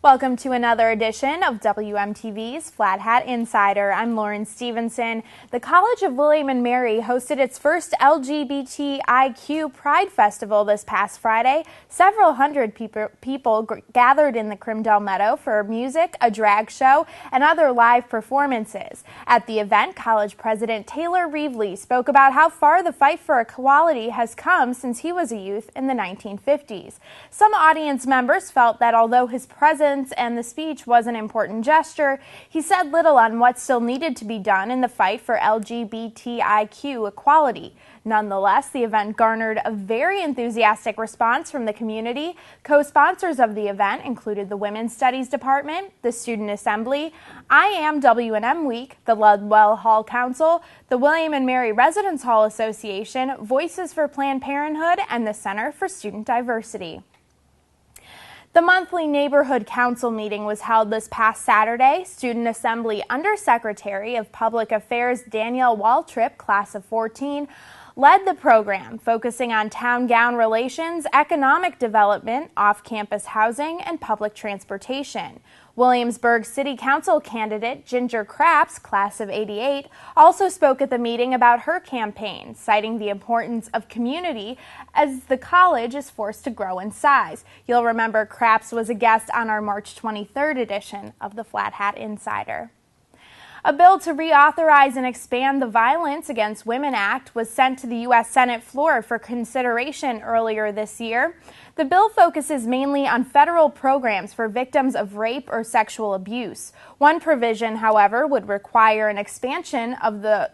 Welcome to another edition of WMTV's Flat Hat Insider. I'm Lauren Stephenson. The College of William & Mary hosted its first LGBTIQ Pride Festival this past Friday. Several hundred people gathered in the Crimdell Meadow for music, a drag show, and other live performances. At the event, College President Taylor Reevely spoke about how far the fight for equality has come since he was a youth in the 1950s. Some audience members felt that although his presence and the speech was an important gesture, he said little on what still needed to be done in the fight for LGBTIQ equality. Nonetheless, the event garnered a very enthusiastic response from the community. Co-sponsors of the event included the Women's Studies Department, the Student Assembly, I Am W&M Week, the Ludwell Hall Council, the William & Mary Residence Hall Association, Voices for Planned Parenthood, and the Center for Student Diversity. The monthly Neighborhood Council meeting was held this past Saturday. Student Assembly Undersecretary of Public Affairs Danielle Waltrip, class of 14, led the program, focusing on town-gown relations, economic development, off-campus housing, and public transportation. Williamsburg City Council candidate Ginger Craps, class of 88, also spoke at the meeting about her campaign, citing the importance of community as the college is forced to grow in size. You'll remember Craps was a guest on our March 23rd edition of the Flat Hat Insider. A bill to reauthorize and expand the Violence Against Women Act was sent to the U.S. Senate floor for consideration earlier this year. The bill focuses mainly on federal programs for victims of rape or sexual abuse. One provision, however, would require an expansion of the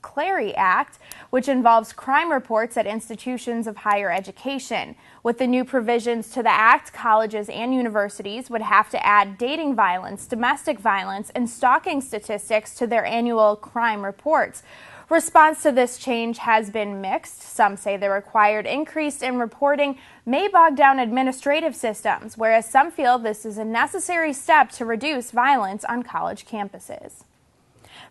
Clary Act, which involves crime reports at institutions of higher education. With the new provisions to the act, colleges and universities would have to add dating violence, domestic violence, and stalking statistics to their annual crime reports. Response to this change has been mixed. Some say the required increase in reporting may bog down administrative systems, whereas some feel this is a necessary step to reduce violence on college campuses.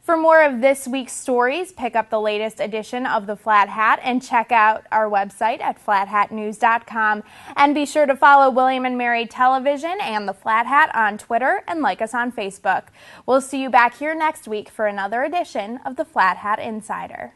For more of this week's stories, pick up the latest edition of The Flat Hat and check out our website at flathatnews.com. And be sure to follow William & Mary Television and The Flat Hat on Twitter and like us on Facebook. We'll see you back here next week for another edition of The Flat Hat Insider.